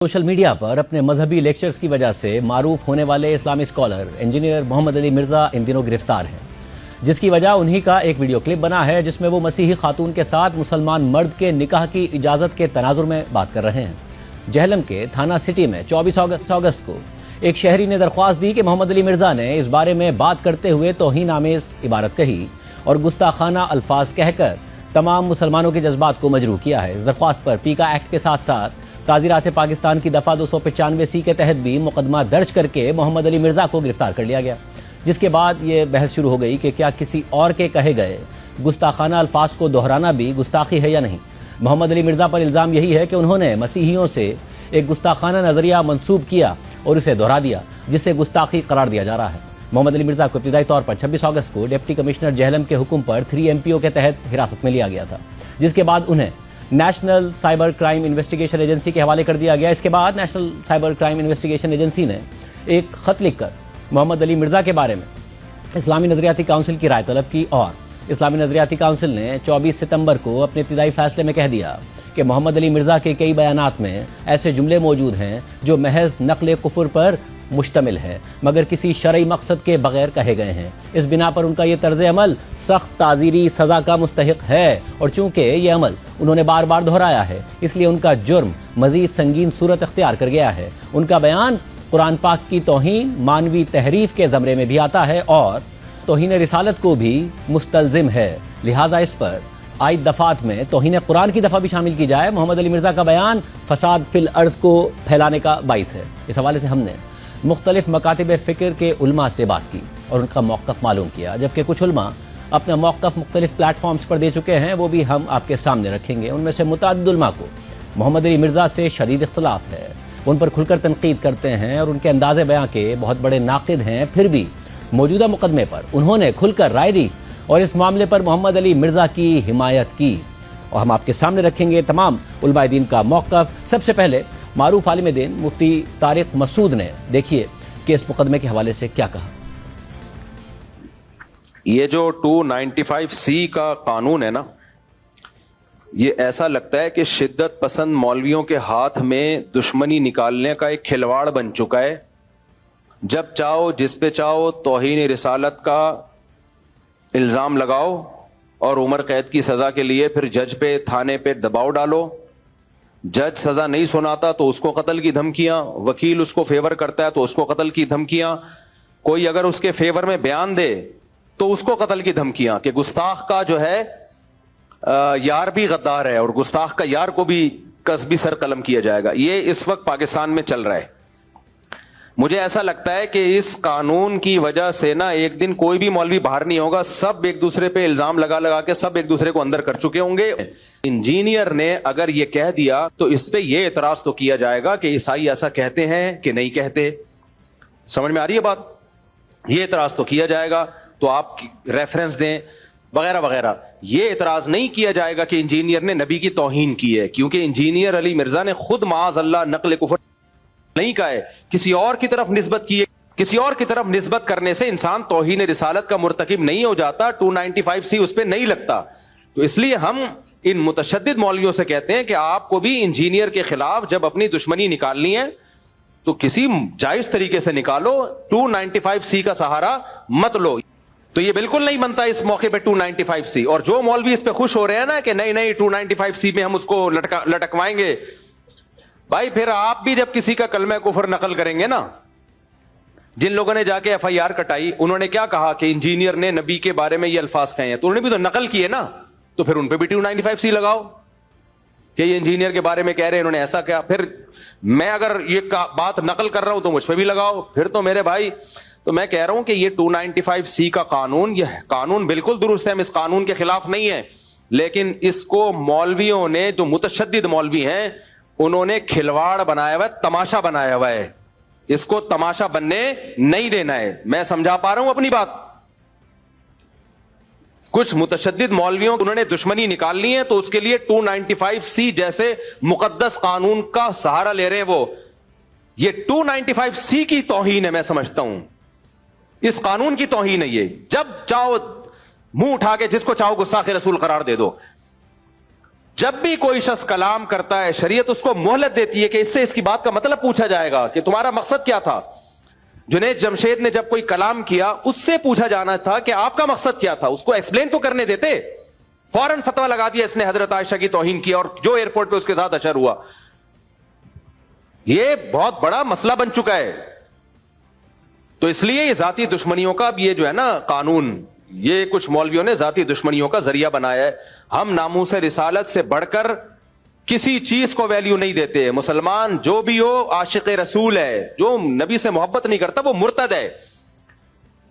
Social media پر اپنے مذہبی lectures کی وجہ سے معروف ہونے والے اسلامی اسکالر انجینئر محمد علی مرزا ان دنوں گرفتار ہیں، جس کی وجہ انہی کا ایک ویڈیو کلپ بنا ہے جس میں وہ مسیحی خاتون کے ساتھ مسلمان مرد کے نکاح کی اجازت کے تناظر میں بات کر رہے ہیں۔ جہلم کے تھانہ سٹی میں 24 اگست کو ایک شہری نے درخواست دی کہ محمد علی مرزا نے اس بارے میں بات کرتے ہوئے توہین آمیز عبارت کہی اور گستاخانہ الفاظ کہہ کر تمام مسلمانوں کے جذبات کو مجروح کیا ہے۔ اس درخواست پر پیکا ایکٹ کے ساتھ ساتھ تعزیرات پاکستان کی دفعہ 295C کے تحت بھی مقدمہ درج کر کے محمد علی مرزا کو گرفتار کر لیا گیا، جس کے بعد یہ بحث شروع ہو گئی کہ کیا کسی اور کے کہے گئے گستاخانہ الفاظ کو دہرانا بھی گستاخی ہے یا نہیں۔ محمد علی مرزا پر الزام یہی ہے کہ انہوں نے مسیحیوں سے ایک گستاخانہ نظریہ منسوب کیا اور اسے دہرا دیا، جسے گستاخی قرار دیا جا رہا ہے۔ محمد علی مرزا کو ابتدائی طور پر 26 اگست کو ڈپٹی کمشنر جہلم کے حکم پر 3 MPO کے تحت حراست میں لیا گیا تھا، جس کے بعد انہیں national cyber crime investigation agency کے حوالے کر دیا گیا۔ اس کے بعد national cyber crime investigation agency نے ایک خط لکھ کر محمد علی مرزا کے بارے میں اسلامی نظریاتی کونسل کی رائے طلب کی، اور اسلامی نظریاتی کونسل نے 24 ستمبر کو اپنے ابتدائی فیصلے میں کہہ دیا کہ محمد علی مرزا کے کئی بیانات میں ایسے جملے موجود ہیں جو محض نقل کفر پر مشتمل ہے، مگر کسی شرعی مقصد کے بغیر کہے گئے ہیں۔ اس بنا پر ان کا یہ طرز عمل سخت تعزیری سزا کا مستحق ہے، اور چونکہ یہ عمل انہوں نے بار بار دہرایا ہے، اس لیے ان کا جرم مزید سنگین صورت اختیار کر گیا ہے۔ ان کا بیان قرآن پاک کی توہین، مانوی تحریف کے زمرے میں بھی آتا ہے اور توہین رسالت کو بھی مستلزم ہے، لہٰذا اس پر عائد دفعات میں توہین قرآن کی دفعہ بھی شامل کی جائے۔ محمد علی مرزا کا بیان فساد فی الارض کو پھیلانے کا باعث ہے۔ اس حوالے سے ہم نے مختلف مکاتب فکر کے علماء سے بات کی اور ان کا موقف معلوم کیا، جبکہ کچھ علماء اپنا موقف مختلف پلیٹ فارمز پر دے چکے ہیں، وہ بھی ہم آپ کے سامنے رکھیں گے۔ ان میں سے متعدد علماء کو محمد علی مرزا سے شدید اختلاف ہے، ان پر کھل کر تنقید کرتے ہیں اور ان کے انداز بیان کے بہت بڑے ناقد ہیں، پھر بھی موجودہ مقدمے پر انہوں نے کھل کر رائے دی اور اس معاملے پر محمد علی مرزا کی حمایت کی، اور ہم آپ کے سامنے رکھیں گے تمام علماء دین کا موقف۔ سب سے پہلے معروف عالم دین مفتی طارق مسعود نے دیکھیے کہ اس مقدمے کے حوالے سے کیا کہا۔ یہ جو 295C کا قانون ہے نا، یہ ایسا لگتا ہے کہ شدت پسند مولویوں کے ہاتھ میں دشمنی نکالنے کا ایک کھلواڑ بن چکا ہے۔ جب چاہو جس پہ چاہو توہین رسالت کا الزام لگاؤ اور عمر قید کی سزا کے لیے پھر جج پہ تھانے پہ دباؤ ڈالو۔ جج سزا نہیں سناتا تو اس کو قتل کی دھمکیاں، وکیل اس کو فیور کرتا ہے تو اس کو قتل کی دھمکیاں، کوئی اگر اس کے فیور میں بیان دے تو اس کو قتل کی دھمکیاں، کہ گستاخ کا جو ہے یار بھی غدار ہے اور گستاخ کا یار کو بھی قصبی سر قلم کیا جائے گا۔ یہ اس وقت پاکستان میں چل رہا ہے۔ مجھے ایسا لگتا ہے کہ اس قانون کی وجہ سے نا ایک دن کوئی بھی مولوی باہر نہیں ہوگا، سب ایک دوسرے پہ الزام لگا لگا کے سب ایک دوسرے کو اندر کر چکے ہوں گے۔ انجینئر نے اگر یہ کہہ دیا تو اس پہ یہ اعتراض تو کیا جائے گا کہ عیسائی ایسا کہتے ہیں کہ نہیں کہتے۔ سمجھ میں آ رہی ہے بات؟ یہ اعتراض تو کیا جائے گا، تو آپ ریفرنس دیں وغیرہ وغیرہ۔ یہ اعتراض نہیں کیا جائے گا کہ انجینئر نے نبی کی توہین کی ہے، کیونکہ انجینئر علی مرزا نے خود معاذ اللہ نقل کفر نہیں کہا ہے، کسی اور کی طرف نسبت کی ہے۔ کسی اور کی طرف نسبت کرنے سے انسان توہین رسالت کا مرتکب نہیں ہو جاتا، 295C اس پہ نہیں لگتا۔ تو اس لیے ہم ان متشدد مولویوں سے کہتے ہیں کہ آپ کو بھی انجینئر کے خلاف جب اپنی دشمنی نکالنی ہے تو کسی جائز طریقے سے نکالو، 295C کا سہارا مت لو۔ تو یہ بالکل نہیں بنتا اس موقع پہ 295C، اور جو مولوی اس پہ خوش ہو رہے ہیں نا کہ نہیں نہیں 295C میں ہم اس کو لٹکوائیں گے، بھائی پھر آپ بھی جب کسی کا کلمہ کفر نقل کریں گے نا، جن لوگوں نے جا کے FIR کٹائی انہوں نے کیا کہا کہ انجینئر نے نبی کے بارے میں یہ الفاظ کہے ہیں، تو انہوں نے بھی تو نقل کیے نا، تو پھر ان پہ بھی 295C لگاؤ کہ یہ انجینئر کے بارے میں کہہ رہے ہیں انہوں نے ایسا کیا۔ پھر میں اگر یہ بات نقل کر رہا ہوں تو مجھ پہ بھی لگاؤ۔ پھر تو میرے بھائی، تو میں کہہ رہا ہوں کہ یہ 295C کا قانون، یہ قانون بالکل درست ہے، ہم اس قانون کے خلاف نہیں ہیں، لیکن اس کو مولویوں نے، جو متشدد مولوی ہیں، انہوں نے کھلواڑ بنایا ہوا ہے، تماشا بنایا ہوا ہے، اس کو تماشا بننے نہیں دینا ہے۔ میں سمجھا پا رہا ہوں اپنی بات؟ کچھ متشدد مولویوں انہوں نے دشمنی نکالنی ہے تو اس کے لیے 295C جیسے مقدس قانون کا سہارا لے رہے ہیں۔ وہ یہ 295C کی توہین ہے، میں سمجھتا ہوں اس قانون کی توہین ہے یہ۔ جب چاہو منہ اٹھا کے جس کو چاہو گستاخ رسول قرار دے دو۔ جب بھی کوئی شخص کلام کرتا ہے شریعت اس کو مہلت دیتی ہے کہ اس سے اس کی بات کا مطلب پوچھا جائے گا کہ تمہارا مقصد کیا تھا. جنید جمشید نے جب کوئی کلام کیا اس سے پوچھا جانا تھا کہ آپ کا مقصد کیا تھا, اس کو ایکسپلین تو کرنے دیتے. فوراً فتویٰ لگا دیا اس نے حضرت عائشہ کی توہین کی اور جو ایئرپورٹ پہ اس کے ساتھ اشر ہوا. یہ بہت بڑا مسئلہ بن چکا ہے. تو اس لیے یہ ذاتی دشمنیوں کا یہ جو ہے نا قانون, یہ کچھ مولویوں نے ذاتی دشمنیوں کا ذریعہ بنایا ہے. ہم ناموس رسالت سے بڑھ کر کسی چیز کو ویلیو نہیں دیتے. مسلمان جو بھی ہو عاشق رسول ہے, جو نبی سے محبت نہیں کرتا وہ مرتد ہے.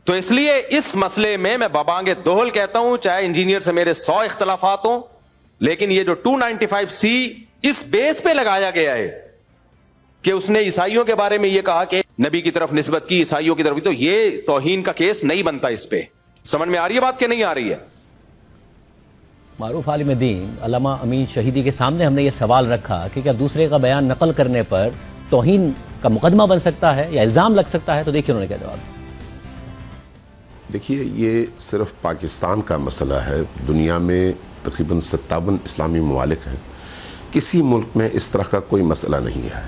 تو اس لیے اس مسئلے میں بابانگ دوہل کہتا ہوں, چاہے انجینئر سے میرے 100 اختلافات ہوں, لیکن یہ جو 295C اس بیس پہ لگایا گیا ہے کہ اس نے عیسائیوں کے بارے میں یہ کہا کہ نبی کی طرف نسبت کی, عیسائیوں کی طرف کی, تو یہ توہین کا کیس نہیں بنتا اس پہ. سمجھ میں آ رہی ہے بات کہ نہیں آ رہی ہے؟ معروف عالم دین علامہ امین شہیدی کے سامنے ہم نے یہ سوال رکھا کہ کیا دوسرے کا بیان نقل کرنے پر توہین کا مقدمہ بن سکتا ہے یا الزام لگ سکتا ہے, تو دیکھیے انہوں نے کیا جواب دیا. دیکھیے, یہ صرف پاکستان کا مسئلہ ہے. دنیا میں تقریباً 57 اسلامی ممالک ہیں. کسی ملک میں اس طرح کا کوئی مسئلہ نہیں ہے.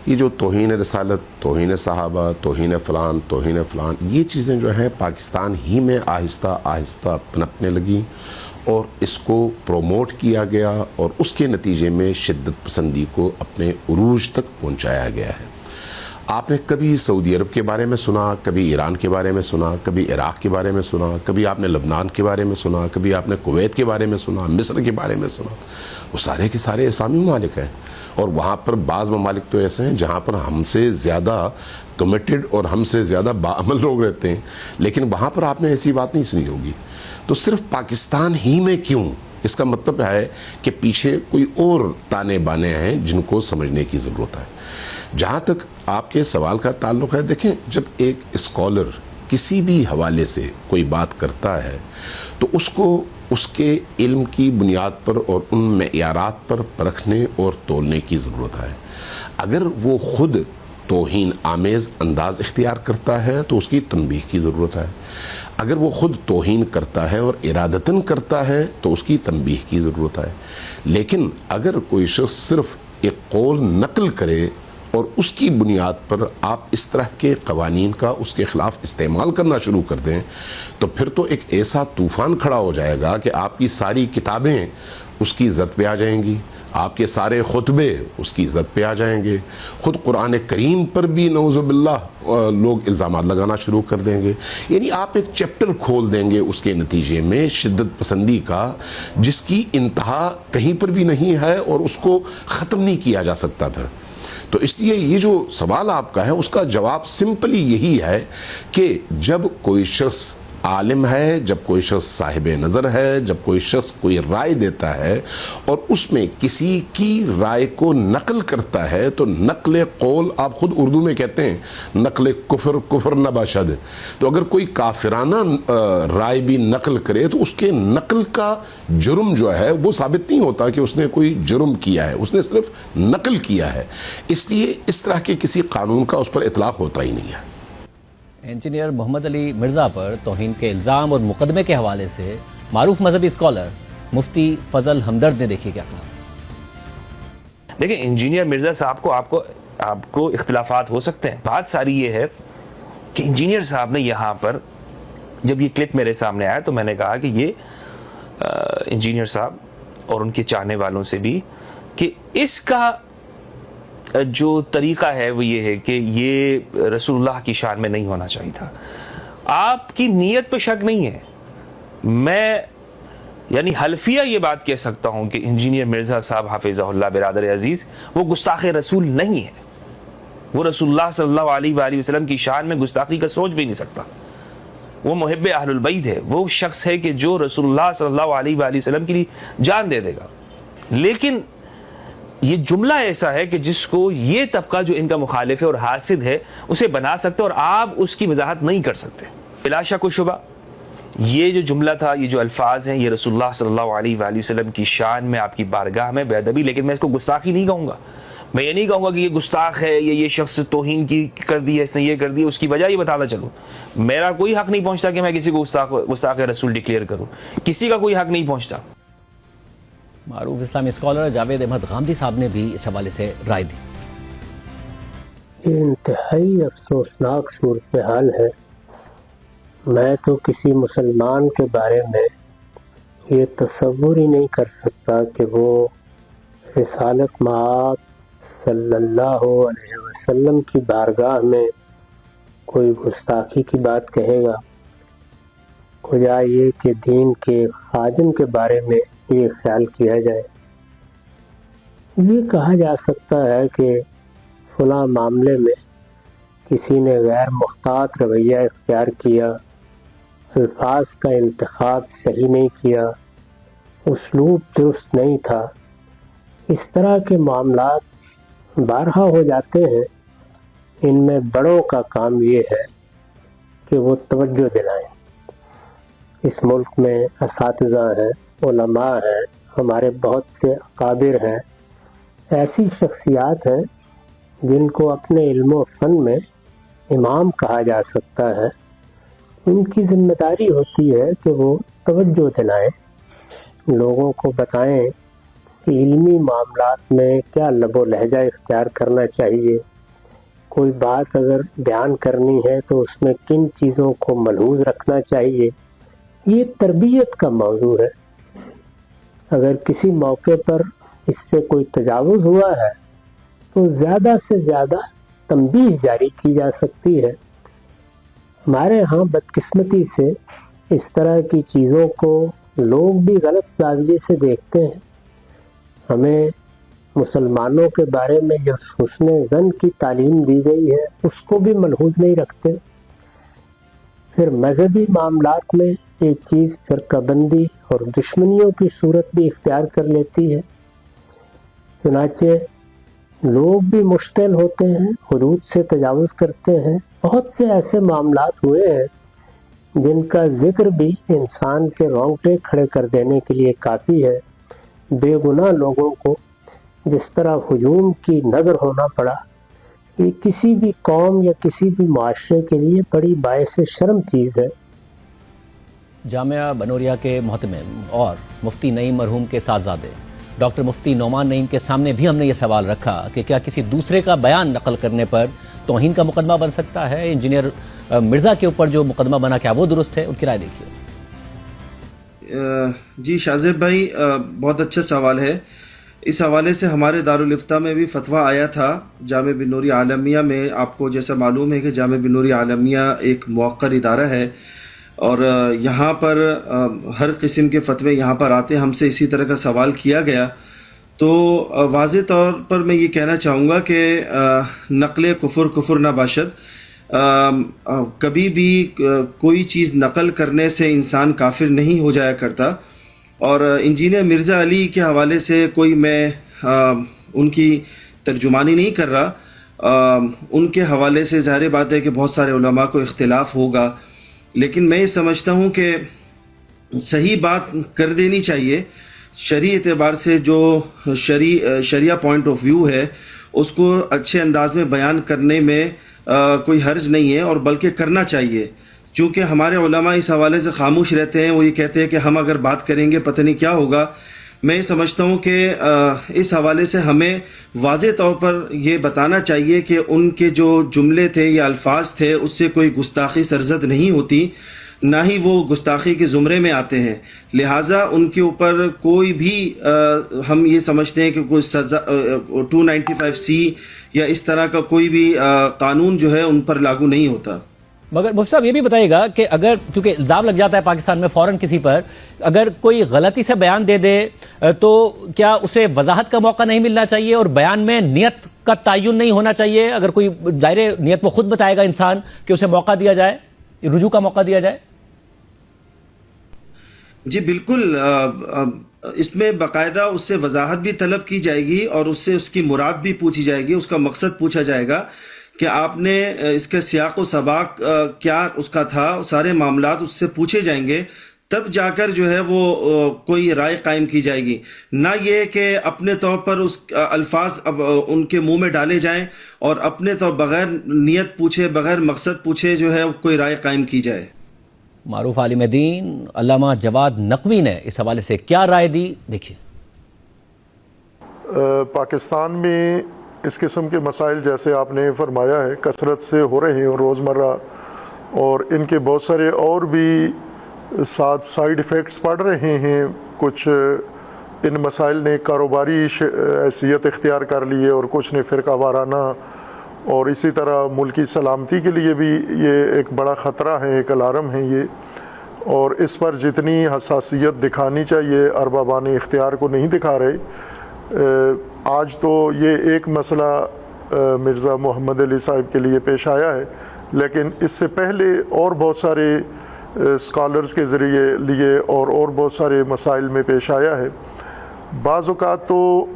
یہ جو توہین رسالت, توہین صحابہ, توہین فلان, یہ چیزیں جو ہیں پاکستان ہی میں آہستہ آہستہ پنپنے لگیں اور اس کو پروموٹ کیا گیا اور اس کے نتیجے میں شدت پسندی کو اپنے عروج تک پہنچایا گیا ہے. آپ نے کبھی سعودی عرب کے بارے میں سنا, کبھی ایران کے بارے میں سنا, کبھی عراق کے بارے میں سنا, کبھی آپ نے لبنان کے بارے میں سنا, کبھی آپ نے کویت کے بارے میں سنا, مصر کے بارے میں سنا. وہ سارے کے سارے اسلامی ممالک ہیں, اور وہاں پر بعض ممالک تو ایسے ہیں جہاں پر ہم سے زیادہ کمیٹڈ اور ہم سے زیادہ باعمل لوگ رہتے ہیں, لیکن وہاں پر آپ نے ایسی بات نہیں سنی ہوگی. تو صرف پاکستان ہی میں کیوں؟ اس کا مطلب ہے کہ پیچھے کوئی اور تانے بانے ہیں جن کو سمجھنے کی ضرورت ہے. جہاں تک آپ کے سوال کا تعلق ہے, دیکھیں, جب ایک اسکالر کسی بھی حوالے سے کوئی بات کرتا ہے تو اس کو اس کے علم کی بنیاد پر اور ان معیارات پر پرکھنے اور تولنے کی ضرورت ہے. اگر وہ خود توہین آمیز انداز اختیار کرتا ہے تو اس کی تنبیہ کی ضرورت ہے. اگر وہ خود توہین کرتا ہے اور ارادتاً کرتا ہے تو اس کی تنبیہ کی ضرورت ہے. لیکن اگر کوئی شخص صرف ایک قول نقل کرے اور اس کی بنیاد پر آپ اس طرح کے قوانین کا اس کے خلاف استعمال کرنا شروع کر دیں تو پھر تو ایک ایسا طوفان کھڑا ہو جائے گا کہ آپ کی ساری کتابیں اس کی عزت پہ آ جائیں گی, آپ کے سارے خطبے اس کی عزت پہ آ جائیں گے, خود قرآن کریم پر بھی نعوذ باللہ لوگ الزامات لگانا شروع کر دیں گے. یعنی آپ ایک چیپٹر کھول دیں گے اس کے نتیجے میں شدت پسندی کا, جس کی انتہا کہیں پر بھی نہیں ہے اور اس کو ختم نہیں کیا جا سکتا پھر. تو اس لیے یہ جو سوال آپ کا ہے اس کا جواب سمپلی یہی ہے کہ جب کوئی شخص عالم ہے, جب کوئی شخص صاحب نظر ہے, جب کوئی شخص کوئی رائے دیتا ہے اور اس میں کسی کی رائے کو نقل کرتا ہے تو نقل قول, آپ خود اردو میں کہتے ہیں نقل کفر نباشد, تو اگر کوئی کافرانہ رائے بھی نقل کرے تو اس کے نقل کا جرم جو ہے وہ ثابت نہیں ہوتا کہ اس نے کوئی جرم کیا ہے, اس نے صرف نقل کیا ہے. اس لیے اس طرح کے کسی قانون کا اس پر اطلاق ہوتا ہی نہیں ہے. انجینئر محمد علی مرزا پر توہین کے الزام اور مقدمے کے حوالے سے معروف مذہبی اسکالر مفتی فضل ہمدرد نے دیکھیے کیا کہا. دیکھیں, انجینئر مرزا صاحب کو آپ کو اختلافات ہو سکتے ہیں. بات ساری یہ ہے کہ انجینئر صاحب نے یہاں پر جب یہ کلپ میرے سامنے آیا تو میں نے کہا کہ یہ انجینئر صاحب اور ان کے چاہنے والوں سے بھی کہ اس کا جو طریقہ ہے وہ یہ ہے کہ یہ رسول اللہ کی شان میں نہیں ہونا چاہیے تھا. آپ کی نیت پہ شک نہیں ہے. میں یعنی حلفیہ یہ بات کہہ سکتا ہوں کہ انجینئر مرزا صاحب حافظہ اللہ برادر عزیز وہ گستاخ رسول نہیں ہے. وہ رسول اللہ صلی اللہ علیہ وآلہ وسلم کی شان میں گستاخی کا سوچ بھی نہیں سکتا. وہ محب اہل البیت ہے, وہ شخص ہے کہ جو رسول اللہ صلی اللہ علیہ وآلہ وسلم کے لیے جان دے دے گا. لیکن یہ جملہ ایسا ہے کہ جس کو یہ طبقہ جو ان کا مخالف ہے اور حاسد ہے اسے بنا سکتے اور آپ اس کی وضاحت نہیں کر سکتے. بلا شک و شبہ یہ جو جملہ تھا, یہ جو الفاظ ہیں, یہ رسول اللہ صلی اللہ علیہ وآلہ وسلم کی شان میں آپ کی بارگاہ میں بے ادبی, لیکن میں اس کو گستاخی نہیں کہوں گا. میں یہ نہیں کہوں گا کہ یہ گستاخ ہے, یہ شخص توہین کی کر دی ہے, اس نے یہ کر دی. اس کی وجہ یہ بتاتا چلوں, میرا کوئی حق نہیں پہنچتا کہ میں کسی کو گستاخ رسول ڈکلیئر کروں. کسی کا کوئی حق نہیں پہنچتا. معروف اسلامی اسکالر جاوید احمد غامدی صاحب نے بھی اس حوالے سے رائے دی. یہ انتہائی افسوسناک صورتحال ہے. میں تو کسی مسلمان کے بارے میں یہ تصور ہی نہیں کر سکتا کہ وہ رسالت مآب صلی اللہ علیہ وسلم کی بارگاہ میں کوئی گستاخی کی بات کہے گا. کجا یہ کہ دین کے خادم کے بارے میں یہ خیال کیا جائے. یہ کہا جا سکتا ہے کہ فلاں معاملے میں کسی نے غیر محتاط رویہ اختیار کیا، الفاظ کا انتخاب صحیح نہیں کیا، اسلوب درست نہیں تھا. اس طرح کے معاملات بارہا ہو جاتے ہیں. ان میں بڑوں کا کام یہ ہے کہ وہ توجہ دلائیں. اس ملک میں اساتذہ ہیں، علماء ہیں، ہمارے بہت سے اکابر ہیں، ایسی شخصیات ہیں جن کو اپنے علم و فن میں امام کہا جا سکتا ہے. ان کی ذمہ داری ہوتی ہے کہ وہ توجہ دلائیں، لوگوں کو بتائیں کہ علمی معاملات میں کیا لب و لہجہ اختیار کرنا چاہیے. کوئی بات اگر بیان کرنی ہے تو اس میں کن چیزوں کو ملحوظ رکھنا چاہیے. یہ تربیت کا موضوع ہے. اگر کسی موقع پر اس سے کوئی تجاوز ہوا ہے تو زیادہ سے زیادہ تنبیہ جاری کی جا سکتی ہے. ہمارے ہاں بدقسمتی سے اس طرح کی چیزوں کو لوگ بھی غلط زاویے سے دیکھتے ہیں. ہمیں مسلمانوں کے بارے میں جو حسن ظن کی تعلیم دی گئی ہے اس کو بھی ملحوظ نہیں رکھتے. پھر مذہبی معاملات میں یہ چیز فرقہ بندی اور دشمنیوں کی صورت بھی اختیار کر لیتی ہے. چنانچہ لوگ بھی مشتعل ہوتے ہیں، حدود سے تجاوز کرتے ہیں. بہت سے ایسے معاملات ہوئے ہیں جن کا ذکر بھی انسان کے رونگٹے کھڑے کر دینے کے لیے کافی ہے. بے گناہ لوگوں کو جس طرح ہجوم کی نظر ہونا پڑا، یہ کسی بھی قوم یا کسی بھی معاشرے کے لیے بڑی باعث شرم چیز ہے. جامعہ بنوریا کے محتمم اور مفتی نعیم مرحوم کے صاحبزادے ڈاکٹر مفتی نعمان نعیم کے سامنے بھی ہم نے یہ سوال رکھا کہ کیا کسی دوسرے کا بیان نقل کرنے پر توہین کا مقدمہ بن سکتا ہے؟ انجینئر مرزا کے اوپر جو مقدمہ بنا، کیا وہ درست ہے؟ ان کی رائے دیکھیے. جی شاذیب بھائی، بہت اچھا سوال ہے. اس حوالے سے ہمارے دارالافتاء میں بھی فتویٰ آیا تھا. جامعہ بنوری عالمیہ میں آپ کو جیسا معلوم ہے کہ جامعہ بنوری عالمیہ ایک موقر ادارہ ہے اور یہاں پر ہر قسم کے فتوے یہاں پر آتے ہیں. ہم سے اسی طرح کا سوال کیا گیا تو واضح طور پر میں یہ کہنا چاہوں گا کہ نقل کفر نہ باشد. کبھی بھی کوئی چیز نقل کرنے سے انسان کافر نہیں ہو جایا کرتا. اور انجینئر مرزا علی کے حوالے سے کوئی میں ان کی ترجمانی نہیں کر رہا. ان کے حوالے سے ظاہر بات ہے کہ بہت سارے علماء کو اختلاف ہوگا، لیکن میں یہ سمجھتا ہوں کہ صحیح بات کر دینی چاہیے. شرعی اعتبار سے جو شریعہ پوائنٹ آف ویو ہے اس کو اچھے انداز میں بیان کرنے میں کوئی حرج نہیں ہے، اور بلکہ کرنا چاہیے. چونکہ ہمارے علماء اس حوالے سے خاموش رہتے ہیں. وہ یہ کہتے ہیں کہ ہم اگر بات کریں گے پتہ نہیں کیا ہوگا. میں سمجھتا ہوں کہ اس حوالے سے ہمیں واضح طور پر یہ بتانا چاہیے کہ ان کے جو جملے تھے یا الفاظ تھے اس سے کوئی گستاخی سرزد نہیں ہوتی، نہ ہی وہ گستاخی کے زمرے میں آتے ہیں. لہٰذا ان کے اوپر کوئی بھی ہم یہ سمجھتے ہیں کہ کوئی سزا 295C یا اس طرح کا کوئی بھی قانون جو ہے ان پر لاگو نہیں ہوتا. مگر مفتی صاحب یہ بھی بتائیے گا کہ اگر کیونکہ الزام لگ جاتا ہے پاکستان میں فوراً کسی پر، اگر کوئی غلطی سے بیان دے دے تو کیا اسے وضاحت کا موقع نہیں ملنا چاہیے اور بیان میں نیت کا تعین نہیں ہونا چاہیے؟ اگر کوئی ظاہر نیت وہ خود بتائے گا انسان کہ اسے موقع دیا جائے، رجوع کا موقع دیا جائے. جی بالکل، اس میں باقاعدہ اس سے وضاحت بھی طلب کی جائے گی اور اس سے اس کی مراد بھی پوچھی جائے گی، اس کا مقصد پوچھا جائے گا کہ آپ نے اس کے سیاق و سباق کیا اس کا تھا. سارے معاملات اس سے پوچھے جائیں گے، تب جا کر جو ہے وہ کوئی رائے قائم کی جائے گی. نہ یہ کہ اپنے طور پر اس الفاظ ان کے منہ میں ڈالے جائیں اور اپنے طور بغیر نیت پوچھے، بغیر مقصد پوچھے جو ہے کوئی رائے قائم کی جائے. معروف عالم دین علامہ جواد نقوی نے اس حوالے سے کیا رائے دی، دیکھیے. پاکستان میں اس قسم کے مسائل جیسے آپ نے فرمایا ہے کثرت سے ہو رہے ہیں روزمرہ، اور ان کے بہت سارے اور بھی ساتھ سائیڈ ایفیکٹس پڑ رہے ہیں. کچھ ان مسائل نے کاروباری حیثیت اختیار کر لی ہے اور کچھ نے فرقہ وارانہ، اور اسی طرح ملکی سلامتی کے لیے بھی یہ ایک بڑا خطرہ ہے، ایک الارم ہے یہ. اور اس پر جتنی حساسیت دکھانی چاہیے اربابان اختیار کو نہیں دکھا رہے. آج تو یہ ایک مسئلہ مرزا محمد علی صاحب کے لیے پیش آیا ہے، لیکن اس سے پہلے اور بہت سارے اسکالرز کے ذریعے لیے اور بہت سارے مسائل میں پیش آیا ہے. بعض اوقات تو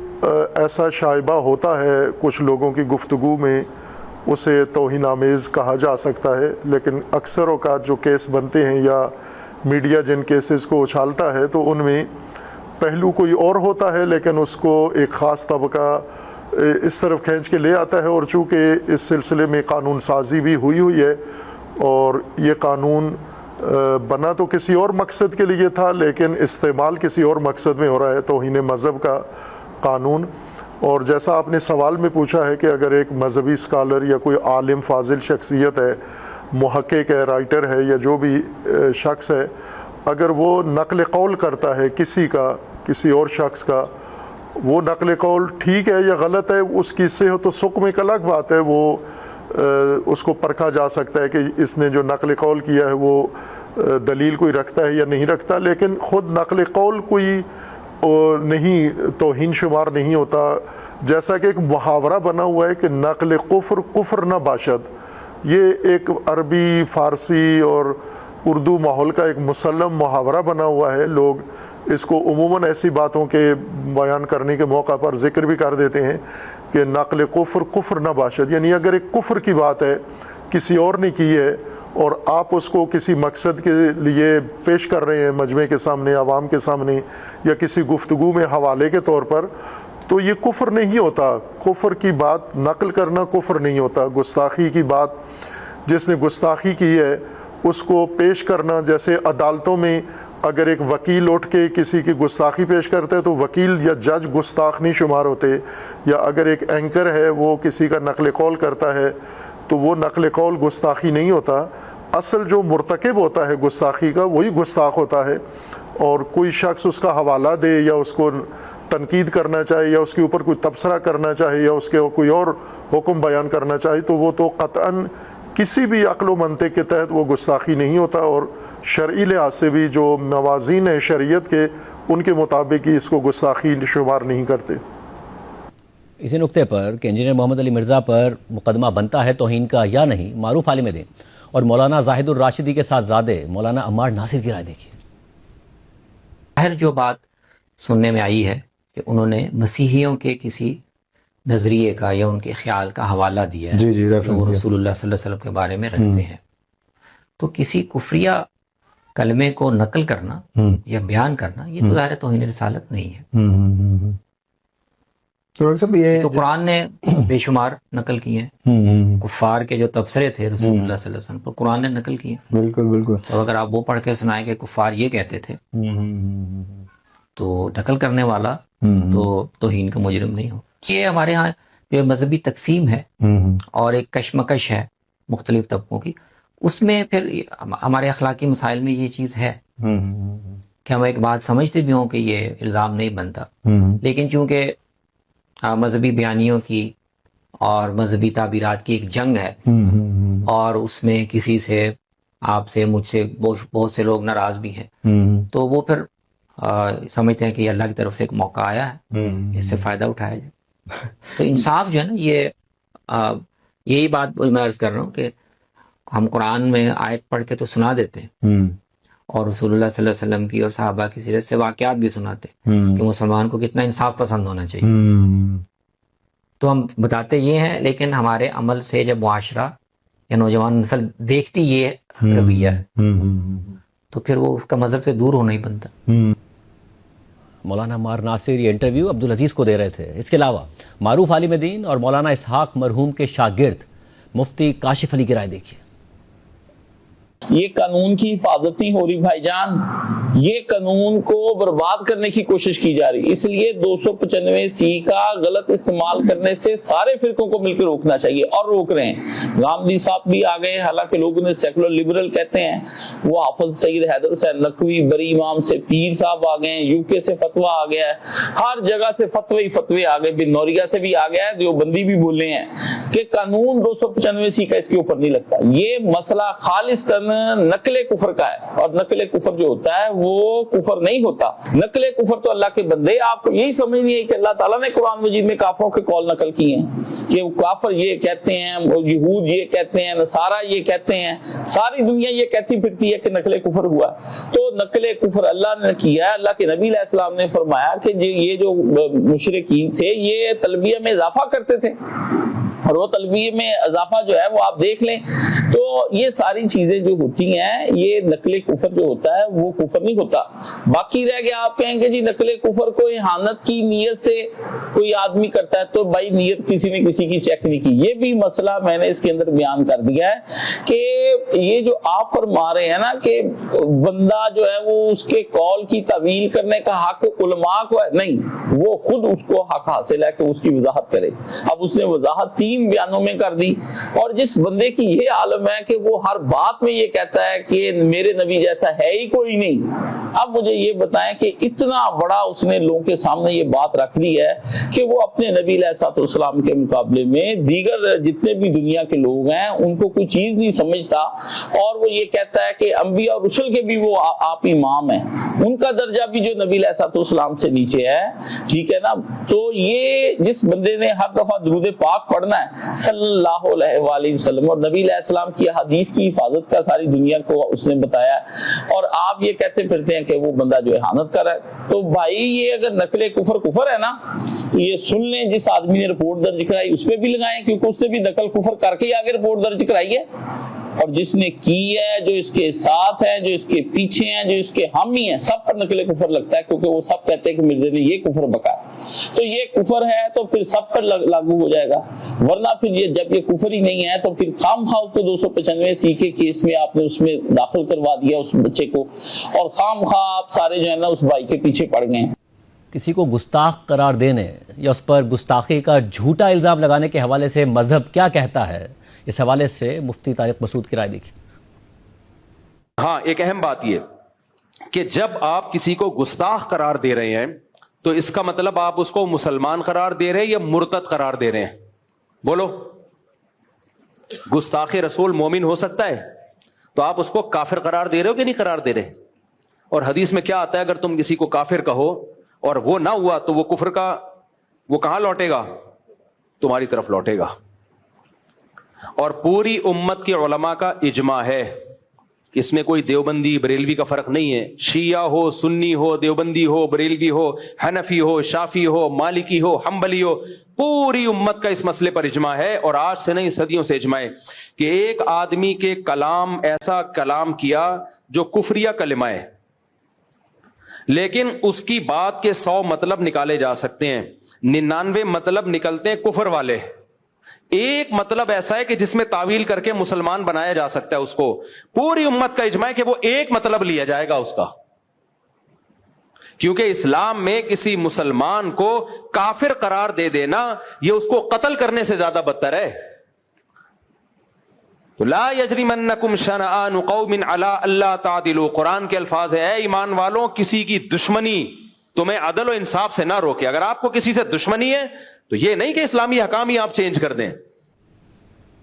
ایسا شائبہ ہوتا ہے کچھ لوگوں کی گفتگو میں، اسے توہین آمیز کہا جا سکتا ہے، لیکن اکثر اوقات جو کیس بنتے ہیں یا میڈیا جن کیسز کو اچھالتا ہے تو ان میں پہلو کوئی اور ہوتا ہے، لیکن اس کو ایک خاص طبقہ اس طرف کھینچ کے لے آتا ہے. اور چونکہ اس سلسلے میں قانون سازی بھی ہوئی ہے، اور یہ قانون بنا تو کسی اور مقصد کے لیے تھا لیکن استعمال کسی اور مقصد میں ہو رہا ہے، توہین مذہب کا قانون. اور جیسا آپ نے سوال میں پوچھا ہے کہ اگر ایک مذہبی اسکالر یا کوئی عالم فاضل شخصیت ہے، محقق ہے، رائٹر ہے، یا جو بھی شخص ہے، اگر وہ نقل قول کرتا ہے کسی اور شخص کا، وہ نقل قول ٹھیک ہے یا غلط ہے، اس کی صحت و سقم ایک الگ بات ہے. وہ اس کو پرکھا جا سکتا ہے کہ اس نے جو نقل قول کیا ہے وہ دلیل کوئی رکھتا ہے یا نہیں رکھتا، لیکن خود نقل قول کوئی نہیں توہین شمار نہیں ہوتا. جیسا کہ ایک محاورہ بنا ہوا ہے کہ نقل کفر نہ باشد، یہ ایک عربی، فارسی اور اردو ماحول کا ایک مسلم محاورہ بنا ہوا ہے. لوگ اس کو عموماً ایسی باتوں کے بیان کرنے کے موقع پر ذکر بھی کر دیتے ہیں کہ نقل کفر نہ باشد، یعنی اگر ایک کفر کی بات ہے کسی اور نے کی ہے اور آپ اس کو کسی مقصد کے لیے پیش کر رہے ہیں مجمع کے سامنے، عوام کے سامنے، یا کسی گفتگو میں حوالے کے طور پر، تو یہ کفر نہیں ہوتا. کفر کی بات نقل کرنا کفر نہیں ہوتا. گستاخی کی بات، جس نے گستاخی کی ہے اس کو پیش کرنا، جیسے عدالتوں میں اگر ایک وکیل اٹھ کے کسی کی گستاخی پیش کرتا ہے تو وکیل یا جج گستاخ نہیں شمار ہوتے. یا اگر ایک اینکر ہے وہ کسی کا نقل قول کرتا ہے تو وہ نقل قول گستاخی نہیں ہوتا. اصل جو مرتکب ہوتا ہے گستاخی کا وہی گستاخ ہوتا ہے. اور کوئی شخص اس کا حوالہ دے یا اس کو تنقید کرنا چاہے یا اس کے اوپر کوئی تبصرہ کرنا چاہے یا اس کے کوئی اور حکم بیان کرنا چاہے تو وہ تو قطعاً کسی بھی عقل و منطق کے تحت وہ گستاخی نہیں ہوتا. اور شرعی لحاظ سے بھی جو موازین ہیں شریعت کے، ان کے مطابق ہی اس کو گستاخی شمار نہیں کرتے. اسی نقطے پر کہ انجینئر محمد علی مرزا پر مقدمہ بنتا ہے توہین کا یا نہیں، معروف عالم دین اور مولانا زاہد الراشدی کے ساتھ زادے مولانا عمار ناصر کی رائے دیکھیے. ظاہر جو بات سننے میں آئی ہے کہ انہوں نے مسیحیوں کے کسی نظریے کا یا ان کے خیال کا حوالہ دیا ہے جو وہ رسول اللہ صلی اللہ علیہ وسلم کے بارے میں رکھتے ہیں. تو کسی کفریہ کلمے کو نقل کرنا یا بیان کرنا یہ تو ظاہر توہین رسالت نہیں ہے. تو قرآن نے بے شمار نقل کیے ہیں، کفار کے جو تبصرے تھے رسول اللہ صلی اللہ علیہ وسلم پر قرآن نے نقل کیے. بالکل. تو اگر آپ وہ پڑھ کے سنائیں کہ کفار یہ کہتے تھے تو نقل کرنے والا تو توہین کا مجرم نہیں ہو. یہ ہمارے ہاں جو مذہبی تقسیم ہے اور ایک کشمکش ہے مختلف طبقوں کی، اس میں پھر ہمارے اخلاقی مسائل میں یہ چیز ہے کہ ہم ایک بات سمجھتے بھی ہوں کہ یہ الزام نہیں بنتا، لیکن چونکہ مذہبی بیانیوں کی اور مذہبی تعبیرات کی ایک جنگ ہے اور اس میں کسی سے، آپ سے، مجھ سے بہت سے لوگ ناراض بھی ہیں، تو وہ پھر سمجھتے ہیں کہ یہ اللہ کی طرف سے ایک موقع آیا ہے، اس سے فائدہ اٹھایا جائے. تو انصاف جو ہے نا، یہ یہی بات میں عرض کر رہا ہوں کہ ہم قرآن میں آیت پڑھ کے تو سنا دیتے ہیں اور رسول اللہ صلی اللہ علیہ وسلم کی اور صحابہ کی سیرت سے واقعات بھی سناتے ہیں کہ مسلمان کو کتنا انصاف پسند ہونا چاہیے. تو ہم بتاتے یہ ہیں، لیکن ہمارے عمل سے جب معاشرہ یا نوجوان نسل دیکھتی یہ رویہ ہے تو پھر وہ اس کا مذہب سے دور ہونا ہی بنتا. مولانا عمار ناصر یہ انٹرویو عبدالعزیز کو دے رہے تھے. اس کے علاوہ معروف عالم دین اور مولانا اسحاق مرحوم کے شاگرد مفتی کاشف علی کی رائے دیکھیے. یہ قانون کی حفاظت نہیں ہو رہی بھائی جان. یہ قانون کو برباد کرنے کی کوشش کی جا رہی ہے. اس لیے 295C کا غلط استعمال کرنے سے سارے فرقوں کو مل کے روکنا چاہیے، اور روک رہے ہیں. غامدی صاحب بھی آ گئے، حالانکہ لوگ انہیں سیکولر لبرل کہتے ہیں. وہ حافظ سید حیدر حسین نقوی بری امام سے پیر صاحب آ گئے ہیں، UK سے فتویٰ آ گیا ہے، ہر جگہ سے فتوے آ گئے. بن نوریہ سے بھی آ گیا ہے، دیوبندی بھی بولے ہیں کہ قانون 295C کا اس کے اوپر نہیں لگتا. یہ مسئلہ خالصتاً نقل کفر کا ہے، اور نقل کفر جو ہوتا ہے وہ کفر نہیں ہوتا. نقل کفر تو اللہ کے بندے، آپ کو یہی سمجھ نہیں ہے کہ اللہ تعالیٰ نے قرآن مجید میں کافروں کے قول نقل کیے ہیں کہ وہ کافر یہ کہتے ہیں، یہود یہ کہتے ہیں، نصارہ یہ کہتے ہیں، ساری دنیا یہ کہتی پھرتی ہے کہ نقل کفر ہوا. تو نقل کفر اللہ نے کیا ہے. اللہ کے نبی علیہ السلام نے فرمایا کہ یہ جو مشرکین تھے یہ تلبیہ میں اضافہ کرتے تھے، اور وہ تلبیہ میں اضافہ جو ہے وہ آپ دیکھ لیں. تو یہ ساری چیزیں جو ہوتی ہیں، یہ نقل کفر جو ہوتا ہے وہ کفر نہیں ہوتا. باقی رہ گیا آپ کہیں گے جی نقل کفر کو اہانت کی نیت سے کوئی آدمی کرتا ہے تو بھائی نیت کسی نے کسی کی چیک نہیں کی. یہ بھی مسئلہ میں نے اس کے اندر بیان کر دیا ہے کہ یہ جو آپ فرما رہے ہیں نا کہ بندہ جو ہے وہ اس کے قول کی تعویل کرنے کا حق علماء کو ہے، نہیں، وہ خود اس کو حق حاصل ہے کہ اس کی وضاحت کرے. اب اس نے وضاحت 3 بیانوں میں کر دی، اور جس بندے کی یہ عالم ہے کہ وہ ہر بات میں یہ کہتا ہے کہ میرے نبی جیسا ہے ہی کوئی نہیں. اب مجھے یہ بتائیں کہ اتنا بڑا اس نے لوگوں کے سامنے یہ بات رکھ دی ہے کہ وہ اپنے نبی علیہ السلام کے مقابلے میں دیگر جتنے بھی دنیا کے لوگ ہیں ان کو کوئی چیز نہیں سمجھتا، اور وہ یہ کہتا ہے کہ انبیاء اور رسل کے بھی وہ آپ امام ہیں، ان کا درجہ بھی جو نبی علیہ السلام سے نیچے ہے. ٹھیک ہے نا؟ تو یہ جس بندے نے ہر دفعہ درود پاک پڑھنا ہے صلی اللہ علیہ وآلہ وسلم، اور نبی علیہ السلام کی حدیث کی حفاظت کا ساری دنیا کو اس نے بتایا، اور آپ یہ کہتے پھرتے ہیں کہ وہ بندہ جو احانت کر رہا ہے. تو بھائی یہ اگر نقل کفر ہے نا، تو یہ سن لیں، جس آدمی نے رپورٹ درج کرائی اس پہ بھی لگائیں، کیونکہ اس نے بھی نقل کفر کر کے آگے رپورٹ درج کرائی ہے. اور جس نے کی ہے، جو اس کے ساتھ ہے، جو اس کے پیچھے ہیں، جو اس کے حامی ہیں، سب پر نقل کفر لگتا ہے، کیونکہ وہ سب کہتے ہیں کہ مرزا نے یہ کفر بکایا. تو یہ کفر ہے تو پھر سب پر لاگو ہو جائے گا، ورنہ پھر یہ جب یہ کفر ہی نہیں ہے تو پھر خام خواہ اس کو 295C کے کیس میں آپ نے اس میں داخل کروا دیا اس بچے کو، اور خام خواہ آپ سارے جو ہے نا اس بھائی کے پیچھے پڑ گئے. کسی کو گستاخ قرار دینے یا اس پر گستاخی کا جھوٹا الزام لگانے کے حوالے سے مذہب کیا کہتا ہے، اس حوالے سے مفتی طارق مسعود کی رائے دیکھیں. ہاں، ایک اہم بات یہ کہ جب آپ کسی کو گستاخ قرار دے رہے ہیں تو اس کا مطلب آپ اس کو مسلمان قرار دے رہے ہیں یا مرتد قرار دے رہے ہیں؟ بولو. گستاخ رسول مومن ہو سکتا ہے، تو آپ اس کو کافر قرار دے رہے ہو کہ نہیں قرار دے رہے؟ اور حدیث میں کیا آتا ہے، اگر تم کسی کو کافر کہو اور وہ نہ ہوا تو وہ کفر کا وہ کہاں لوٹے گا؟ تمہاری طرف لوٹے گا. اور پوری امت کے علماء کا اجماع ہے، اس میں کوئی دیوبندی بریلوی کا فرق نہیں ہے. شیعہ ہو، سنی ہو، دیوبندی ہو، بریلوی ہو، حنفی ہو، شافی ہو، مالکی ہو، حنبلی ہو، پوری امت کا اس مسئلے پر اجماع ہے. اور آج سے نہیں، صدیوں سے اجماع ہے کہ ایک آدمی کے کلام ایسا کلام کیا جو کفریہ کلمہ ہے، لیکن اس کی بات کے 100 مطلب نکالے جا سکتے ہیں، 99 مطلب نکلتے ہیں کفر والے. ایک مطلب ایسا ہے کہ جس میں تعویل کر کے مسلمان بنایا جا سکتا ہے اس کو. پوری امت کا اجماع ہے کہ وہ ایک مطلب لیا جائے گا اس کا، کیونکہ اسلام میں کسی مسلمان کو کافر قرار دے دینا یہ اس کو قتل کرنے سے زیادہ بدتر ہے. لا یجرمنکم شنآن قوم علی الا تعدلوا، قرآن کے الفاظ ہے، اے ایمان والوں کسی کی دشمنی تمہیں عدل و انصاف سے نہ روکے. اگر آپ کو کسی سے دشمنی ہے تو یہ نہیں کہ اسلامی حکام ہی آپ چینج کر دیں.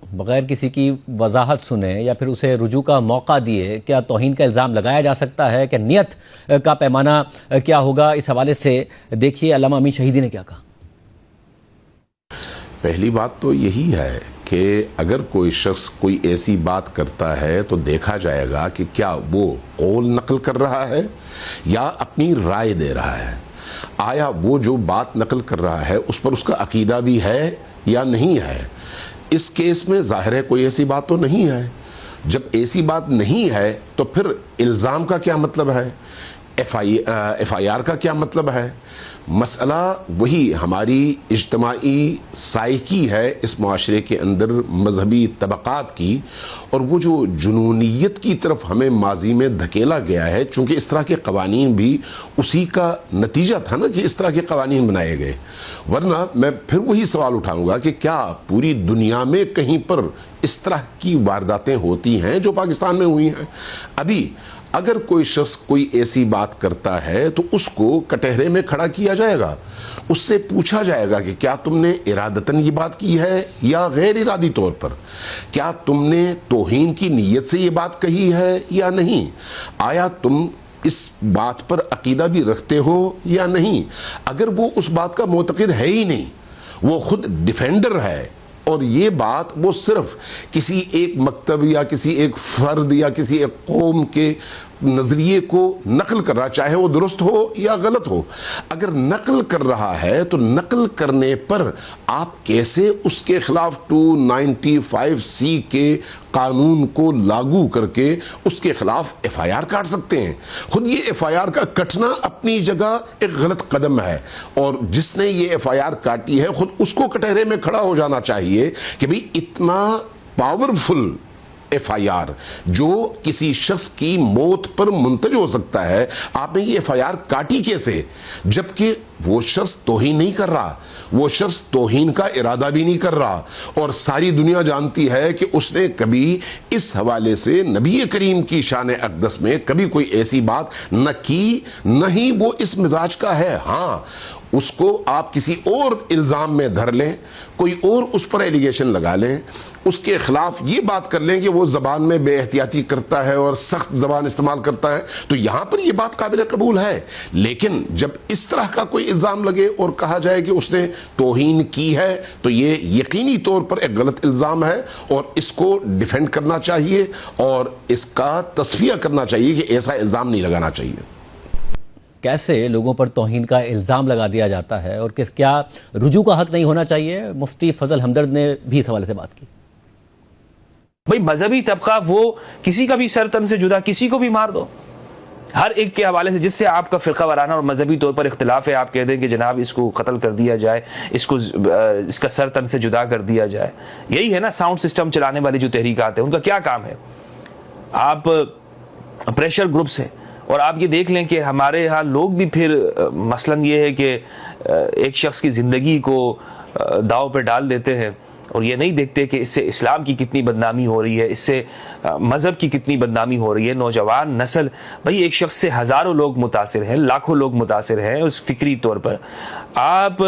بغیر کسی کی وضاحت سنے یا پھر اسے رجوع کا موقع دیے کیا توہین کا الزام لگایا جا سکتا ہے؟ کہ نیت کا پیمانہ کیا ہوگا؟ اس حوالے سے دیکھیے علامہ امین شہیدی نے کیا کہا. پہلی بات تو یہی ہے کہ اگر کوئی شخص کوئی ایسی بات کرتا ہے تو دیکھا جائے گا کہ کیا وہ قول نقل کر رہا ہے یا اپنی رائے دے رہا ہے. آیا وہ جو بات نقل کر رہا ہے اس پر اس کا عقیدہ بھی ہے یا نہیں ہے. اس کیس میں ظاہر ہے کوئی ایسی بات تو نہیں ہے. جب ایسی بات نہیں ہے تو پھر الزام کا کیا مطلب ہے، ایف آئی آر کا کیا مطلب ہے. مسئلہ وہی ہماری اجتماعی سائیکی ہے اس معاشرے کے اندر مذہبی طبقات کی، اور وہ جو جنونیت کی طرف ہمیں ماضی میں دھکیلا گیا ہے، چونکہ اس طرح کے قوانین بھی اسی کا نتیجہ تھا نا کہ اس طرح کے قوانین بنائے گئے. ورنہ میں پھر وہی سوال اٹھاؤں گا کہ کیا پوری دنیا میں کہیں پر اس طرح کی وارداتیں ہوتی ہیں جو پاکستان میں ہوئی ہیں؟ ابھی اگر کوئی شخص کوئی ایسی بات کرتا ہے تو اس کو کٹہرے میں کھڑا کیا جائے گا، اس سے پوچھا جائے گا کہ کیا تم نے ارادتاً یہ بات کی ہے یا غیر ارادی طور پر، کیا تم نے توہین کی نیت سے یہ بات کہی ہے یا نہیں، آیا تم اس بات پر عقیدہ بھی رکھتے ہو یا نہیں. اگر وہ اس بات کا معتقد ہے ہی نہیں، وہ خود ڈیفینڈر ہے، اور یہ بات وہ صرف کسی ایک مکتب یا کسی ایک فرد یا کسی ایک قوم کے نظریے کو نقل کر رہا، چاہے وہ درست ہو یا غلط ہو، اگر نقل کر رہا ہے تو نقل کرنے پر آپ کیسے اس کے خلاف 295C کے قانون کو لاگو کر کے اس کے خلاف FIR کاٹ سکتے ہیں؟ خود یہ FIR کا کٹنا اپنی جگہ ایک غلط قدم ہے، اور جس نے یہ FIR کاٹی ہے خود اس کو کٹہرے میں کھڑا ہو جانا چاہیے کہ بھئی اتنا پاورفل FIR جو کسی شخص کی موت پر منتج ہو سکتا ہے، آپ نے یہ FIR کاٹی کیسے؟ جبکہ وہ شخص توہین نہیں کر رہا، وہ شخص توہین کا ارادہ بھی نہیں کر رہا، اور ساری دنیا جانتی ہے کہ اس نے کبھی اس حوالے سے نبی کریم کی شان اقدس میں کبھی کوئی ایسی بات نہ کی، نہ ہی وہ اس مزاج کا ہے. ہاں، اس کو آپ کسی اور الزام میں دھر لیں، کوئی اور اس پر ایلیگیشن لگا لیں، اس کے خلاف یہ بات کر لیں کہ وہ زبان میں بے احتیاطی کرتا ہے اور سخت زبان استعمال کرتا ہے، تو یہاں پر یہ بات قابل قبول ہے. لیکن جب اس طرح کا کوئی الزام لگے اور کہا جائے کہ اس نے توہین کی ہے، تو یہ یقینی طور پر ایک غلط الزام ہے، اور اس کو ڈیفینڈ کرنا چاہیے اور اس کا تصفیہ کرنا چاہیے کہ ایسا الزام نہیں لگانا چاہیے. کیسے لوگوں پر توہین کا الزام لگا دیا جاتا ہے، اور کیا رجوع کا حق نہیں ہونا چاہیے؟ مفتی فضل ہمدرد نے بھی اس حوالے سے بات کی. بھئی مذہبی طبقہ وہ کسی کا بھی سر تن سے جدا کسی کو بھی مار دو، ہر ایک کے حوالے سے جس سے آپ کا فرقہ وارانہ اور مذہبی طور پر اختلاف ہے، آپ کہہ دیں کہ جناب اس کو قتل کر دیا جائے، اس کا سر تن سے جدا کر دیا جائے. یہی ہے نا ساؤنڈ سسٹم چلانے والی جو تحریکات ہیں، ان کا کیا کام ہے؟ آپ پریشر گروپس ہیں، اور آپ یہ دیکھ لیں کہ ہمارے یہاں لوگ بھی پھر مثلاً یہ ہے کہ ایک شخص کی زندگی کو داؤ پہ ڈال دیتے ہیں، اور یہ نہیں دیکھتے کہ اس سے اسلام کی کتنی بدنامی ہو رہی ہے، اس سے مذہب کی کتنی بدنامی ہو رہی ہے. نوجوان نسل، بھئی ایک شخص سے ہزاروں لوگ متاثر ہیں، لاکھوں لوگ متاثر ہیں اس فکری طور پر. آپ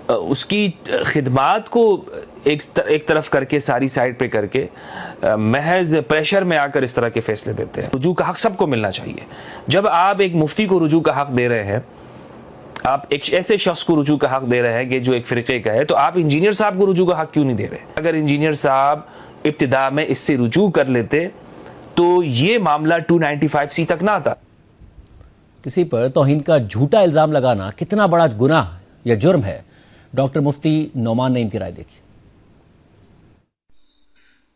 اس کی خدمات کو ایک طرف کر کے، ساری سائڈ پہ کر کے، محض پریشر میں آ کر اس طرح کے فیصلے دیتے ہیں. رجوع کا حق سب کو ملنا چاہیے. جب آپ ایک مفتی کو رجوع کا حق دے رہے ہیں، آپ ایک ایسے شخص کو رجوع کا حق دے رہے ہیں کہ جو ایک فرقے کا ہے، تو آپ انجینئر صاحب کو رجوع کا حق کیوں نہیں دے رہے؟ اگر انجینئر صاحب ابتدا میں اس سے رجوع کر لیتے تو یہ معاملہ 295C تک نہ آتا. کسی پر توہین کا جھوٹا الزام لگانا کتنا بڑا گناہ یا جرم ہے؟ ڈاکٹر مفتی نعمان نعیم کی رائے دیکھیے.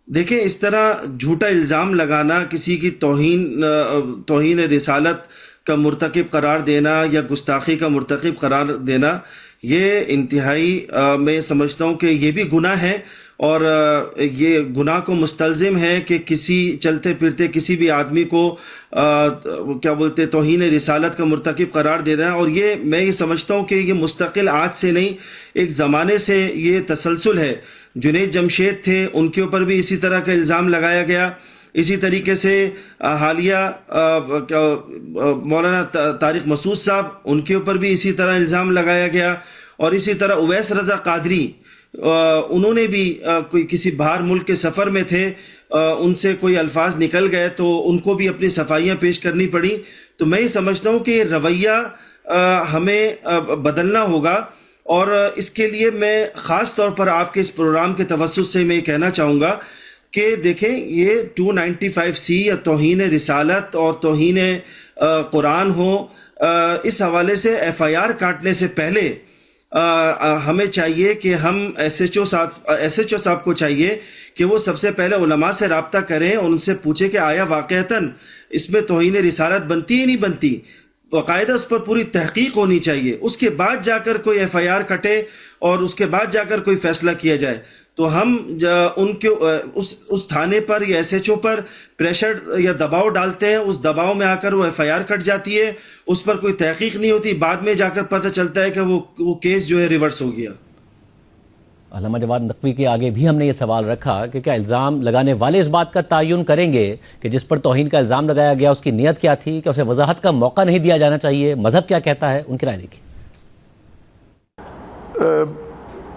دیکھیں، اس طرح جھوٹا الزام لگانا، کسی کی توہین رسالت کا مرتکب قرار دینا یا گستاخی کا مرتکب قرار دینا، یہ انتہائی میں سمجھتا ہوں کہ یہ بھی گناہ ہے، اور یہ گناہ کو مستلزم ہے کہ کسی چلتے پھرتے کسی بھی آدمی کو کیا بولتے توہین رسالت کا مرتکب قرار دے دینا. اور یہ میں یہ سمجھتا ہوں کہ یہ مستقل آج سے نہیں، ایک زمانے سے یہ تسلسل ہے. جنید جمشید تھے، ان کے اوپر بھی اسی طرح کا الزام لگایا گیا. اسی طریقے سے حالیہ مولانا طارق مسعود صاحب، ان کے اوپر بھی اسی طرح الزام لگایا گیا. اور اسی طرح اویس رضا قادری، انہوں نے بھی کوئی کسی باہر ملک کے سفر میں تھے، ان سے کوئی الفاظ نکل گئے تو ان کو بھی اپنی صفائیاں پیش کرنی پڑی. تو میں یہ سمجھتا ہوں کہ یہ رویہ ہمیں بدلنا ہوگا، اور اس کے لیے میں خاص طور پر آپ کے اس پروگرام کے توسط سے میں یہ کہنا چاہوں گا کہ دیکھیں، یہ 295C یا توہین رسالت اور توہین قرآن ہو، اس حوالے سے FIR کاٹنے سے پہلے ہمیں چاہیے کہ ہم ایس ایچ او صاحب کو چاہیے کہ وہ سب سے پہلے علماء سے رابطہ کریں اور ان سے پوچھیں کہ آیا واقعتاً اس میں توہین رسالت بنتی ہی نہیں بنتی. باقاعدہ اس پر پوری تحقیق ہونی چاہیے، اس کے بعد جا کر کوئی ایف آئی آر کٹے اور اس کے بعد جا کر کوئی فیصلہ کیا جائے. تو ہم ان کے اس تھانے پر یا ایس ایچ او پر پریشر یا دباؤ ڈالتے ہیں، اس دباؤ میں آ کر وہ ایف آئی آر کٹ جاتی ہے، اس پر کوئی تحقیق نہیں ہوتی، بعد میں جا کر پتہ چلتا ہے کہ وہ کیس جو ہے ریورس ہو گیا. علامہ جواد نقوی کے آگے بھی ہم نے یہ سوال رکھا کہ کیا الزام لگانے والے اس بات کا تعین کریں گے کہ جس پر توہین کا الزام لگایا گیا اس کی نیت کیا تھی، کہ اسے وضاحت کا موقع نہیں دیا جانا چاہیے، مذہب کیا کہتا ہے؟ ان کی رائے دیکھیں.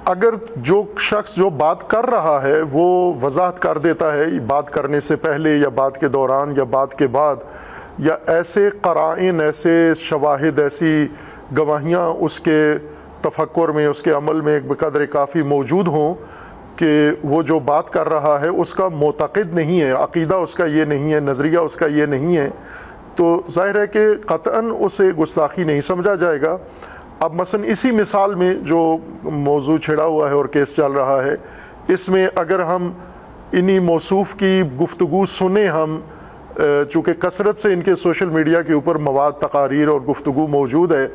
اگر جو شخص جو بات کر رہا ہے وہ وضاحت کر دیتا ہے بات کرنے سے پہلے یا بات کے دوران یا بات کے بعد، یا ایسے قرائن، ایسے شواہد، ایسی گواہیاں اس کے تفکر میں، اس کے عمل میں بقدر کافی موجود ہوں کہ وہ جو بات کر رہا ہے اس کا معتقد نہیں ہے، عقیدہ اس کا یہ نہیں ہے، نظریہ اس کا یہ نہیں ہے، تو ظاہر ہے کہ قطعاً اسے گستاخی نہیں سمجھا جائے گا. اب مثلا اسی مثال میں جو موضوع چھڑا ہوا ہے اور کیس چل رہا ہے، اس میں اگر ہم انہی موصوف کی گفتگو سنیں، ہم چونکہ کثرت سے ان کے سوشل میڈیا کے اوپر مواد، تقاریر اور گفتگو موجود ہے،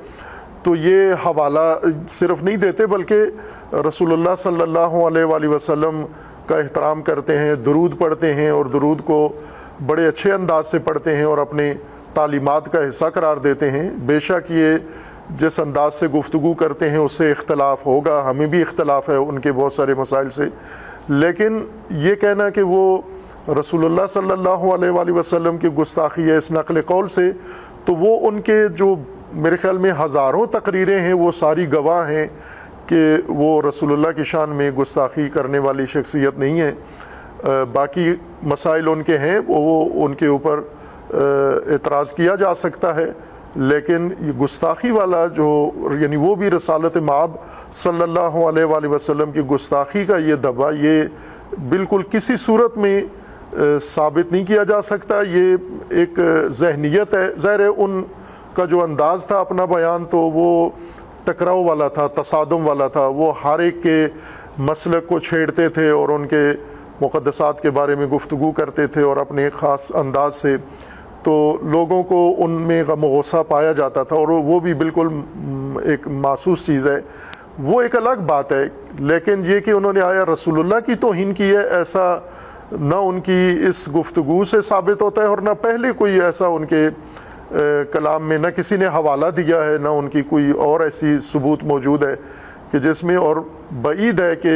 تو یہ حوالہ صرف نہیں دیتے بلکہ رسول اللہ صلی اللہ علیہ وآلہ وسلم کا احترام کرتے ہیں، درود پڑھتے ہیں اور درود کو بڑے اچھے انداز سے پڑھتے ہیں اور اپنے تعلیمات کا حصہ قرار دیتے ہیں. بے شک یہ جس انداز سے گفتگو کرتے ہیں اس سے اختلاف ہوگا، ہمیں بھی اختلاف ہے ان کے بہت سارے مسائل سے، لیکن یہ کہنا کہ وہ رسول اللہ صلی اللہ علیہ وآلہ وسلم کی گستاخی ہے اس نقل قول سے، تو وہ ان کے جو میرے خیال میں ہزاروں تقریریں ہیں وہ ساری گواہ ہیں کہ وہ رسول اللہ کی شان میں گستاخی کرنے والی شخصیت نہیں ہے. باقی مسائل ان کے ہیں، وہ ان کے اوپر اعتراض کیا جا سکتا ہے، لیکن یہ گستاخی والا جو یعنی وہ بھی رسالت مآب صلی اللہ علیہ وآلہ وسلم کی گستاخی کا یہ دعویٰ یہ بالکل کسی صورت میں ثابت نہیں کیا جا سکتا. یہ ایک ذہنیت ہے. ظاہر ہے ان کا جو انداز تھا اپنا بیان تو وہ ٹکراؤ والا تھا، تصادم والا تھا، وہ ہر ایک کے مسلک کو چھیڑتے تھے اور ان کے مقدسات کے بارے میں گفتگو کرتے تھے اور اپنے خاص انداز سے، تو لوگوں کو ان میں غم و غصہ پایا جاتا تھا اور وہ بھی بالکل ایک محسوس چیز ہے. وہ ایک الگ بات ہے، لیکن یہ کہ انہوں نے آیا رسول اللہ کی توہین کی ہے ایسا نہ ان کی اس گفتگو سے ثابت ہوتا ہے اور نہ پہلے کوئی ایسا ان کے کلام میں نہ کسی نے حوالہ دیا ہے، نہ ان کی کوئی اور ایسی ثبوت موجود ہے کہ جس میں، اور بعید ہے کہ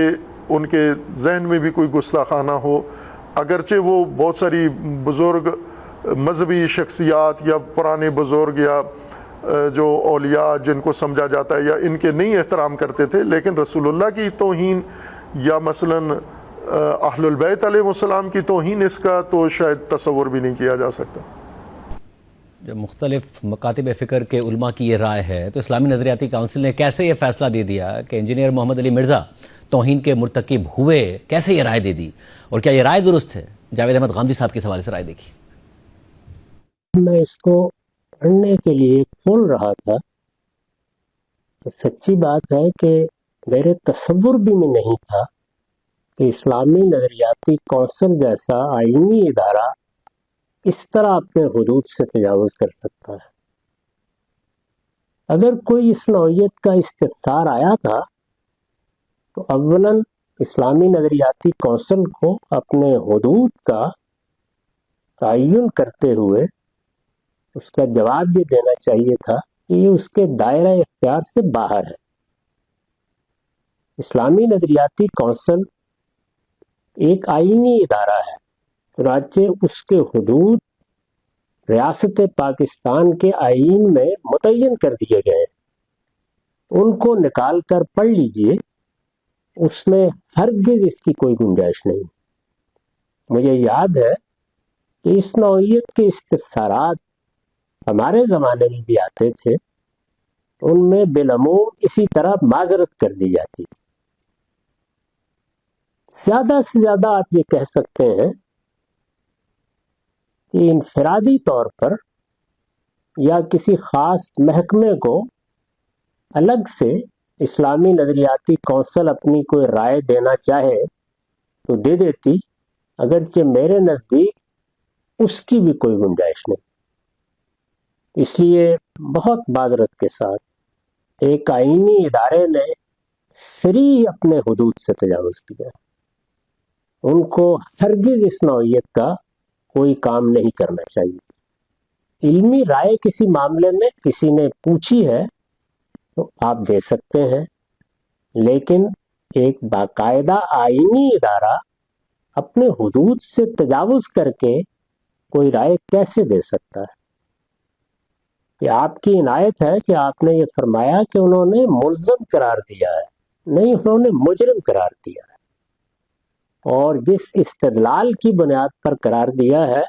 ان کے ذہن میں بھی کوئی گستاخانہ ہو، اگرچہ وہ بہت ساری بزرگ مذہبی شخصیات یا پرانے بزرگ یا جو اولیاء جن کو سمجھا جاتا ہے یا ان کے نہیں احترام کرتے تھے، لیکن رسول اللہ کی توہین یا مثلاً اہل البیت علیہ السلام کی توہین اس کا تو شاید تصور بھی نہیں کیا جا سکتا. جب مختلف مکاتب فکر کے علماء کی یہ رائے ہے تو اسلامی نظریاتی کونسل نے کیسے یہ فیصلہ دے دیا کہ انجینئر محمد علی مرزا توہین کے مرتکب ہوئے؟ کیسے یہ رائے دے دی اور کیا یہ رائے درست ہے؟ جاوید احمد غامدی صاحب کے سوال سے رائے دیکھی. میں اس کو پڑھنے کے لیے کھول رہا تھا تو سچی بات ہے کہ میرے تصور بھی میں نہیں تھا کہ اسلامی نظریاتی کونسل جیسا آئینی ادارہ اس طرح اپنے حدود سے تجاوز کر سکتا ہے. اگر کوئی اس نوعیت کا استفسار آیا تھا تو اولاً اسلامی نظریاتی کونسل کو اپنے حدود کا تعین کرتے ہوئے اس کا جواب یہ دینا چاہیے تھا کہ یہ اس کے دائرہ اختیار سے باہر ہے. اسلامی نظریاتی کونسل ایک آئینی ادارہ ہے، چنانچہ اس کے حدود ریاست پاکستان کے آئین میں متعین کر دیے گئے ہیں. ان کو نکال کر پڑھ لیجئے، اس میں ہرگز اس کی کوئی گنجائش نہیں. مجھے یاد ہے کہ اس نوعیت کے استفسارات ہمارے زمانے میں بھی آتے تھے، ان میں بالعموم اسی طرح معذرت کر دی جاتی تھی. زیادہ سے زیادہ آپ یہ کہہ سکتے ہیں کہ انفرادی طور پر یا کسی خاص محکمے کو الگ سے اسلامی نظریاتی کونسل اپنی کوئی رائے دینا چاہے تو دے دیتی، اگرچہ میرے نزدیک اس کی بھی کوئی گنجائش نہیں. اس لیے بہت معذرت کے ساتھ ایک آئینی ادارے نے صریح اپنے حدود سے تجاوز کیا. ان کو ہرگز اس نوعیت کا کوئی کام نہیں کرنا چاہیے. علمی رائے کسی معاملے میں کسی نے پوچھی ہے تو آپ دے سکتے ہیں، لیکن ایک باقاعدہ آئینی ادارہ اپنے حدود سے تجاوز کر کے کوئی رائے کیسے دے سکتا ہے؟ کہ آپ کی عنایت ہے کہ آپ نے یہ فرمایا کہ انہوں نے ملزم قرار دیا ہے، نہیں، انہوں نے مجرم قرار دیا ہے. اور جس استدلال کی بنیاد پر قرار دیا ہے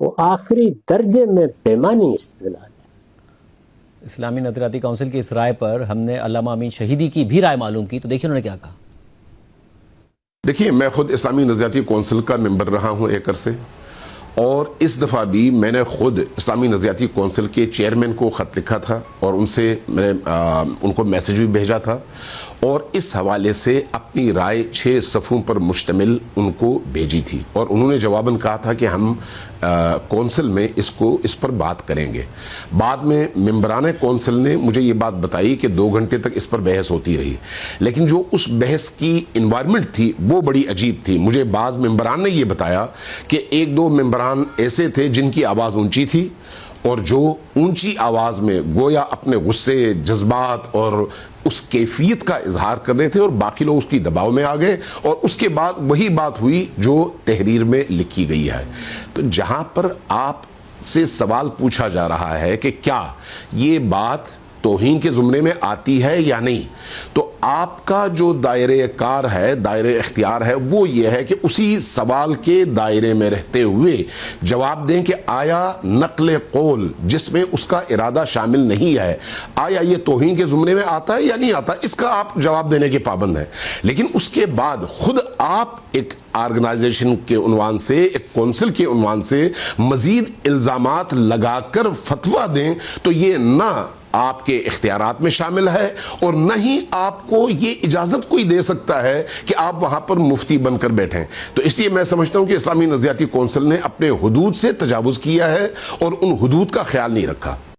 وہ آخری درجے میں بے معنی استدلال ہے. اسلامی نظریاتی کونسل کی اس رائے پر ہم نے علامہ امین شہیدی کی بھی رائے معلوم کی، تو دیکھیں انہوں نے کیا کہا. دیکھیے، میں خود اسلامی نظریاتی کونسل کا ممبر رہا ہوں ایک عرصے، اور اس دفعہ بھی میں نے خود اسلامی نظریاتی کونسل کے چیئرمین کو خط لکھا تھا اور ان سے میں نے ان کو میسج بھی بھیجا تھا، اور اس حوالے سے اپنی رائے 6 صفحوں پر مشتمل ان کو بھیجی تھی، اور انہوں نے جواباً کہا تھا کہ ہم کونسل میں اس پر بات کریں گے. بعد میں ممبران کونسل نے مجھے یہ بات بتائی کہ 2 گھنٹے تک اس پر بحث ہوتی رہی، لیکن جو اس بحث کی انوائرمنٹ تھی وہ بڑی عجیب تھی. مجھے بعض ممبران نے یہ بتایا کہ 1-2 ممبران ایسے تھے جن کی آواز اونچی تھی، اور جو اونچی آواز میں گویا اپنے غصے، جذبات اور اس کیفیت کا اظہار کر رہے تھے، اور باقی لوگ اس کی دباؤ میں آ گئے، اور اس کے بعد وہی بات ہوئی جو تحریر میں لکھی گئی ہے. تو جہاں پر آپ سے سوال پوچھا جا رہا ہے کہ کیا یہ بات توہین کے زمرے میں آتی ہے یا نہیں، تو آپ کا جو دائرہ کار ہے، دائرہ اختیار ہے، وہ یہ ہے کہ اسی سوال کے دائرے میں رہتے ہوئے جواب دیں کہ آیا نقل قول جس میں اس کا ارادہ شامل نہیں ہے، آیا یہ توہین کے زمرے میں آتا ہے یا نہیں آتا، اس کا آپ جواب دینے کے پابند ہیں. لیکن اس کے بعد خود آپ ایک آرگنائزیشن کے عنوان سے، ایک کونسل کے عنوان سے مزید الزامات لگا کر فتویٰ دیں، تو یہ نہ آپ کے اختیارات میں شامل ہے، اور نہ ہی آپ کو یہ اجازت کوئی دے سکتا ہے کہ آپ وہاں پر مفتی بن کر بیٹھیں. تو اس لیے میں سمجھتا ہوں کہ اسلامی نظریاتی کونسل نے اپنے حدود سے تجاوز کیا ہے اور ان حدود کا خیال نہیں رکھا.